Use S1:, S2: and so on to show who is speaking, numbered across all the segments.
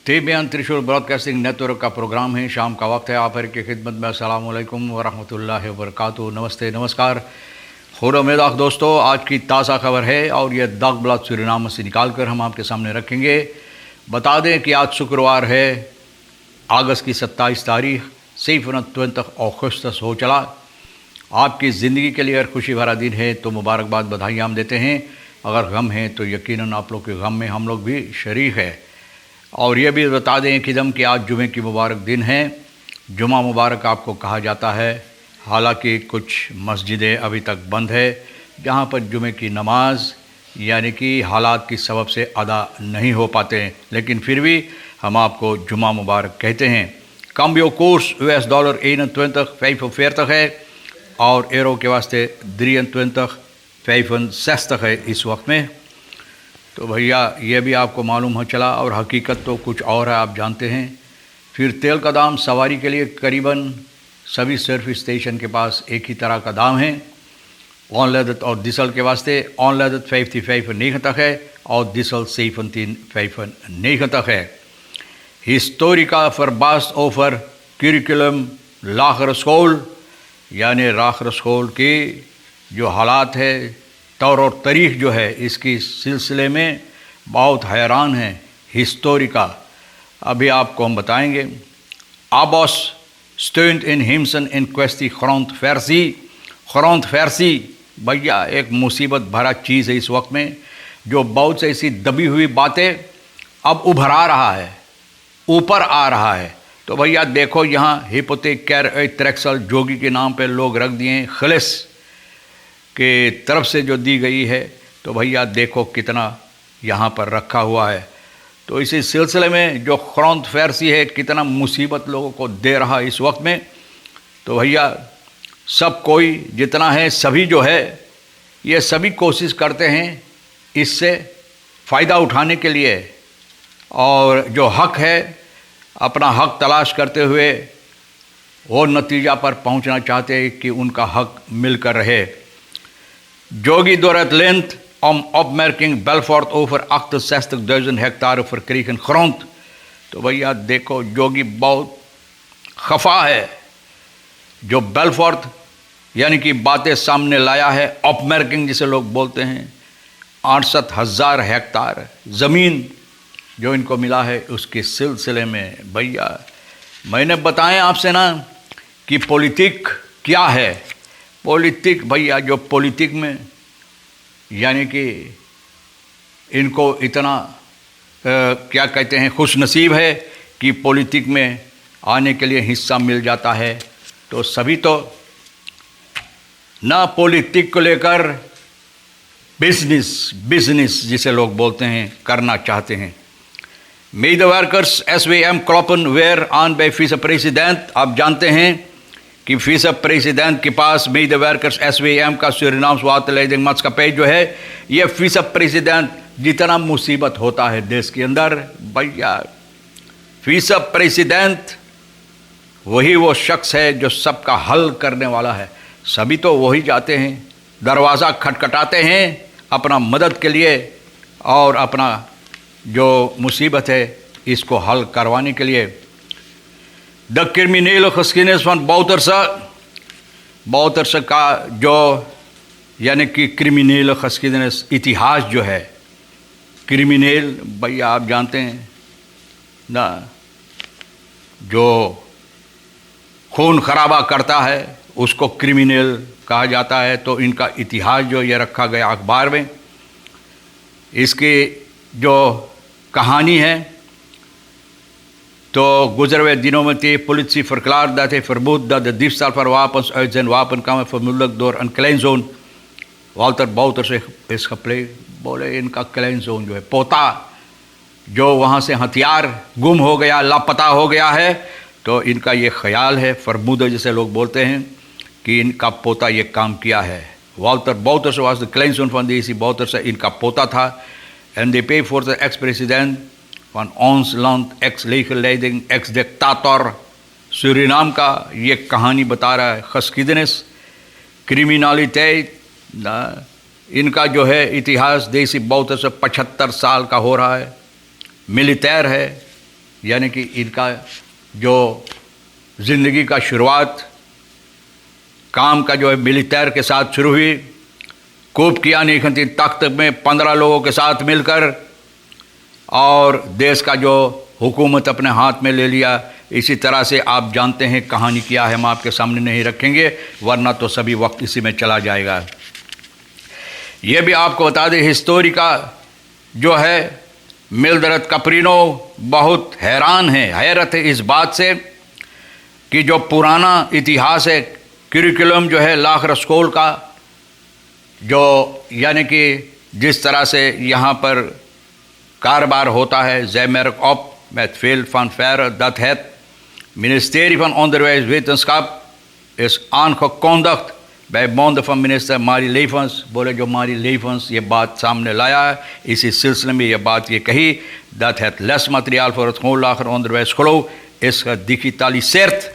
S1: TBN त्रिशूल broadcasting network का programme है। शाम का वक्त है। आप हर की खिदमत में अस्सलाम वालेकुम वरहमतुल्लाहि वबरकातुहू। नमस्ते, नमस्कार, खुदा दोस्तों। आज की ताज़ा खबर है और यह दागब्लाद सूरीनाम से निकाल कर हम आपके सामने रखेंगे। बता दें कि आज शुक्रवार है, अगस्त की 27 तारीख, 27 अगस्त हो चला। आपकी ज़िंदगी के लिए अगर खुशी भरा दिन है तो मुबारकबाद, बधाइयाँ हम देते हैं। अगर गम है तो यकीनन आप लोग के गम में हम लोग भी शरीक है। और ये भी बता दें कि आज जुमे की मुबारक दिन है। जुमा मुबारक आपको कहा जाता है। हालांकि कुछ मस्जिदें अभी तक बंद है जहाँ पर जुमे की नमाज यानी कि हालात की सबब से अदा नहीं हो पाते हैं, लेकिन फिर भी हम आपको जुमा मुबारक कहते हैं। कम्बियो कोर्स US डॉलर 21,45 है और एरो के वास्ते 23,65 है इस वक्त में। तो भैया ये भी आपको मालूम हो चला, और हकीकत तो कुछ और है, आप जानते हैं। फिर तेल का दाम सवारी के लिए करीबन सभी सर्विस स्टेशन के पास एक ही तरह का दाम है। ऑनलेदत और डीजल के वास्ते ऑनलेदत 55,90 है और डीजल 17,95 है। Historica फरबास्ट over curriculum Lakhar school यानी राखर स्कूल की जो हालात है, तौर और तारीख जो है, इसकी सिलसिले में बहुत हैरान है। हिस्टोरिका अभी आपको हम बताएंगे। आबॉस स्टूडेंट इन हिमसन इन क्वेस्टी खरौंत फैरसी भैया एक मुसीबत भरा चीज़ है इस वक्त में, जो बहुत से ऐसी दबी हुई बातें अब उभरा रहा है, ऊपर आ रहा है। तो भैया देखो, यहाँ हिपोथेकेर जोगी के नाम पे लोग रख दिए खलिस के तरफ से जो दी गई है। तो भैया देखो कितना यहाँ पर रखा हुआ है। तो इसी सिलसिले में जो खरौंत फैरसी है कितना मुसीबत लोगों को दे रहा है इस वक्त में। तो भैया सब कोई जितना है, सभी जो है, ये सभी कोशिश करते हैं इससे फ़ायदा उठाने के लिए, और जो हक है अपना हक तलाश करते हुए वो नतीजा पर पहुंचना चाहते हैं कि उनका हक मिलकर रहे। Jogi door het land om opmerking Belfort over 68.000 hectare verkregen grond। तो भैया देखो, जोगी बहुत खफा है। जो बेलफोर्ट यानी कि बातें सामने लाया है, ऑपमर्किंग जिसे लोग बोलते हैं, 68,000 हेक्टार ज़मीन जो इनको मिला है, उसके सिलसिले में भैया मैंने बताया आपसे ना कि पॉलिटिक क्या है। पॉलिटिक भैया, जो पॉलिटिक में यानी कि इनको इतना क्या कहते हैं, खुशनसीब है कि पॉलिटिक में आने के लिए हिस्सा मिल जाता है। तो सभी तो ना पॉलिटिक को लेकर बिजनेस जिसे लोग बोलते हैं करना चाहते हैं। मेdewerkers SWM kloppen weer aan bij vice-president। आप जानते हैं कि vice-president के पास medewerkers SWM का सूरीनाम्स वाटरलेiding maatschappij जो है, ये vice-president जितना मुसीबत होता है देश के अंदर, भैया vice-president वही वो शख्स है जो सबका हल करने वाला है। सभी तो वही जाते हैं, दरवाज़ा खटखटाते हैं अपना मदद के लिए और अपना जो मुसीबत है इसको हल करवाने के लिए। The criminal geschiedenis van Bouterse का जो यानी कि क्रिमिनल geschiedenis इतिहास जो है, क्रिमिनल भैया आप जानते हैं ना, जो खून खराबा करता है उसको क्रिमिनल कहा जाता है। तो इनका इतिहास जो ये रखा गया अखबार में, इसकी जो कहानी है, तो गुजर हुए दिनों में थी politie verklaard dat hij vermoedt dat de diefstal van wapens uit zijn wapenkamer vermoedelijk door een kleinzoon Walter Bouterse is gepleegd। बोले इनका kleinzoon जो है, पोता, जो वहाँ से हथियार गुम हो गया, लापता हो गया है। तो इनका ये ख्याल है, फरमूद जिसे लोग बोलते हैं, कि इनका पोता ये काम किया है। Walter Bouterse was de kleinzoon van deze Bouterse, इनका पोता था। NDP voor de ex-president van ons land, ex-legerleiding, ex-dictator Suriname का ये कहानी बता रहा है। geschiedenis, क्रिमिनलिटी, इनका जो है इतिहास देसी Bouterse 75 साल का हो रहा है। मिलिटेयर है, यानी कि इनका जो ज़िंदगी का शुरुआत काम का जो है मिलिटेयर के साथ शुरू हुई। कूप किया निखंती तख्त में 15 लोगों के साथ मिलकर और देश का जो हुकूमत अपने हाथ में ले लिया। इसी तरह से आप जानते हैं कहानी क्या है, हम आपके सामने नहीं रखेंगे वरना तो सभी वक्त इसी में चला जाएगा। ये भी आपको बता दें, हिस्टोरी का जो है मिल्ड्रेड कैप्रिनो बहुत हैरत है इस बात से कि जो पुराना इतिहास है, करिकुलम जो है लाखर स्कूल का, जो यानी कि जिस तरह से यहाँ पर कारोबार होता है, ज़ैमेरक op met veel van verre dat het ministerie van Onderwijs Wetenschap is aangekondigd bij monden van minister Marie Levens। बोले जो मारी लेवंस ये बात सामने लाया है, इसी सिलसिले में ये बात ये कही dat het lesmateriaal voor het gewoon lager onderwijs geloof is gedigitaliseerd।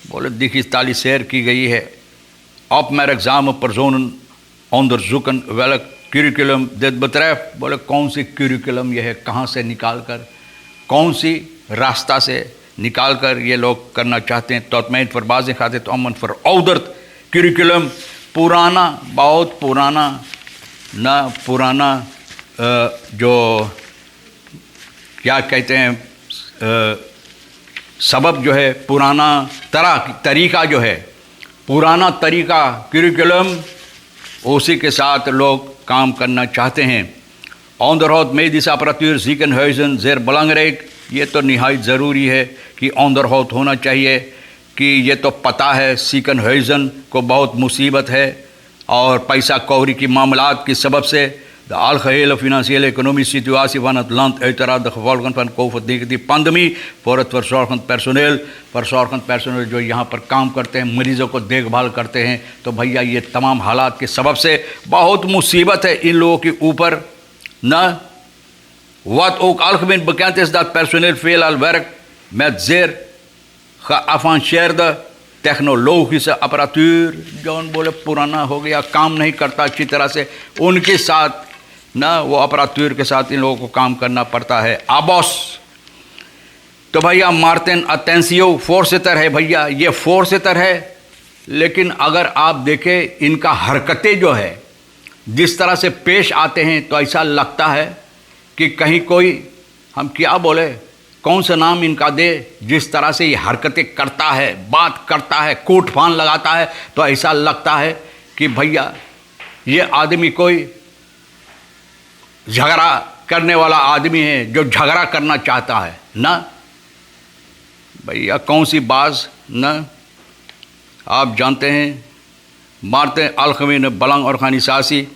S1: बोले digitaliseer की गई है। opmerkzame personen onderzoeken welk curriculum dit betreft। बोले कौन सी curriculum ये है, कहाँ से निकाल कर, कौन सी रास्ता से निकाल कर ये लोग करना चाहते हैं। तो मैं फरबाज खाते तो अमन फर औदर्त करिकुलम, पुराना, बहुत पुराना ना पुराना जो क्या कहते हैं सबब जो है, पुराना तरीका जो है, पुराना तरीका करिकुलम, उसी के साथ लोग काम करना चाहते हैं। onderhoud medische apparatuur ziekenhuizen zeer belangrijk। ये तो निहायत ज़रूरी है कि onderhoud होना चाहिए, कि ये तो पता है ziekenhuizen को बहुत मुसीबत है और पैसा कौड़ी की मामलात की सबब से de algehele financiële economische situatie van het land, uiteraard de gevolgen van COVID-19 pandemie voor het verzorgend personeel जो यहाँ पर काम करते हैं, मरीज़ों को देखभाल करते हैं, तो भैया ये तमाम हालात के सबब से बहुत मुसीबत है इन लोगों के ऊपर ना। Wat ook algemeen bekend is dat personeel veelal werkt met zeer geavanceerde technologische apparatuur। जौन बोले पुराना हो गया, काम नहीं करता अच्छी तरह से, उनके साथ ना वो अपरातूर के साथ इन लोगों को काम करना पड़ता है। आबोस तो भैया मार्टिन अटेंसियो फोर्सेटर है। भैया ये फोर्सेटर है, लेकिन अगर आप देखें इनका हरकतें जो है, जिस तरह से पेश आते हैं, तो ऐसा लगता है कि कहीं कोई, हम क्या बोले, कौन सा नाम इनका दे, जिस तरह से ये हरकतें करता है, बात करता है, कोट फान लगाता है, तो ऐसा लगता है कि भैया ये आदमी कोई झगड़ा करने वाला आदमी है, जो झगड़ा करना चाहता है ना। भैया कौन सी बाज ना, आप जानते हैं Martin algemene belangenorganisatie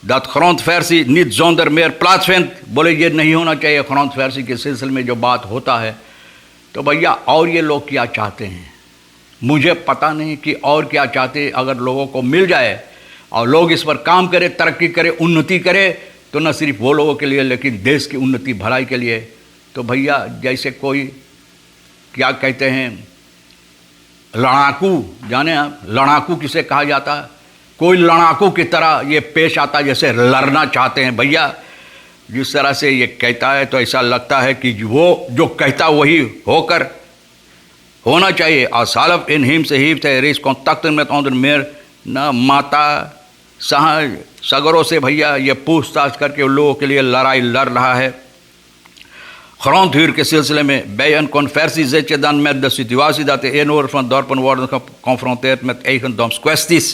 S1: dat grondversie niet zonder meer plaatsvindt। बोले ये नहीं होना चाहिए grondversie के सिलसिले में जो बात होता है। तो भैया और ये लोग क्या चाहते हैं, मुझे पता नहीं कि और क्या चाहते। अगर लोगों को मिल जाए और लोग इस पर काम करें, तरक्की करें, उन्नति करें, तो न सिर्फ वो लोगों के लिए लेकिन देश की उन्नति भलाई के लिए। तो भैया जैसे कोई क्या कहते हैं लड़ाकू, जाने आप लड़ाकू किसे कहा जाता है, कोई लड़ाकू की तरह ये पेश आता है, जैसे लड़ना चाहते हैं। भैया जिस तरह से ये कहता है, तो ऐसा लगता है कि वो जो कहता वही होकर होना चाहिए। और सालफ इन हिम से हिफ थे रेस कॉन्टैक्ट में तो मेर न माता सगरों से भैया ये पूछताछ करके उन लोगों के लिए लड़ाई लड़ रहा है। grondhuur के सिलसिले में bij een conversie zit je dan met de situatie dat de inwoners van dorpen worden geconfronteerd met eigendomskwesties।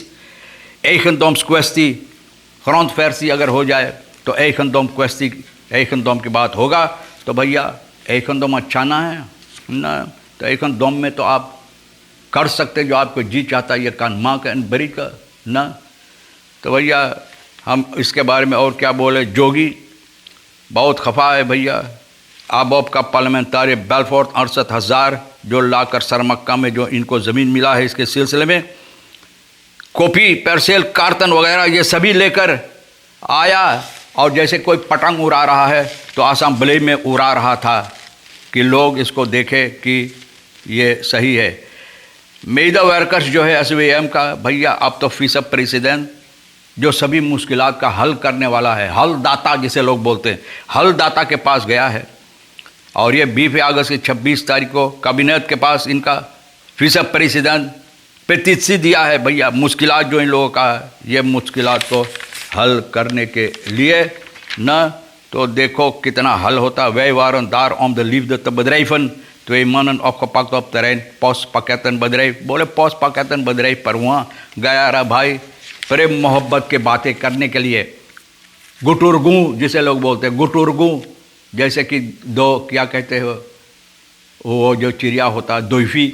S1: eigendomskwestie, grondversie अगर हो जाए तो eigendom की बात होगा। तो भैया eigendom अच्छा ना है ना, तो eigendom में तो आप कर सकते जो आपको जी चाहता है, ये कान माँ का बरी का ना। तो भैया हम इसके बारे में और क्या बोले, जोगी बहुत खफा है भैया। आबोब का पार्लियामेंटारी बेलफोर्ट 68,000 जो लाकर सरमक्का में जो इनको ज़मीन मिला है, इसके सिलसिले में कॉपी, पेंसिल, कार्टन वगैरह ये सभी लेकर आया, और जैसे कोई पतंग उड़ा रहा है तो असेंबली में उड़ा रहा था कि लोग इसको देखें कि ये सही है। मेदा वर्कर्स जो है SVM का भैया अब तो फीसद प्रेसिडेंट जो सभी मुश्किलात का हल करने वाला है, हल दाता जिसे लोग बोलते हैं, हल दाता के पास गया है। और ये 20 अगस्त की 26 तारीख को कैबिनेट के पास इनका विस प्रेसिडेंट पेटिशन दिया है भैया, मुश्किलात जो इन लोगों का है, ये मुश्किलात को हल करने के लिए न तो देखो कितना हल होता। वे वारन दार om de liefde te bedrijven, 2 mannen opgepakt op terrein postpakkettenbedrijf, बोले postpakkettenbedrijf पर वहाँ गया रहा भाई प्रेम मोहब्बत के बातें करने के लिए। गुटुरगू जिसे लोग बोलते हैं, गुटुरगू जैसे कि दो क्या कहते हो वो जो चिड़िया होता है दोइफी,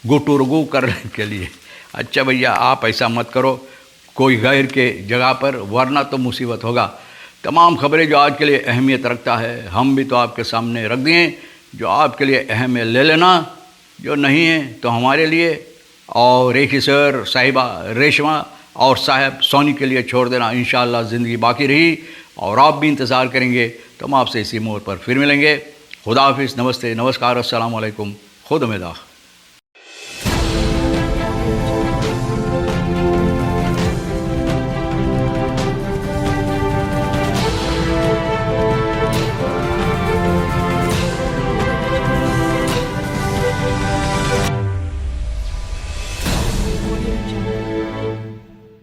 S1: गुटुरगू करने के लिए। अच्छा भैया आप ऐसा मत करो कोई गैर के जगह पर, वरना तो मुसीबत होगा। तमाम खबरें जो आज के लिए अहमियत रखता है हम भी तो आपके सामने रख दिए। जो आपके लिए अहम है ले लेना, जो नहीं है तो हमारे लिए और रेखी सर, साहिबा रेशमा और साहब सोनी के लिए छोड़ देना। इंशाअल्लाह ज़िंदगी बाकी रही और आप भी इंतज़ार करेंगे तो हम आपसे इसी मोड़ पर फिर मिलेंगे। खुदा हाफिज़, नमस्ते, नमस्कार, अस्सलाम वालेकुम, खुद उम्मीद।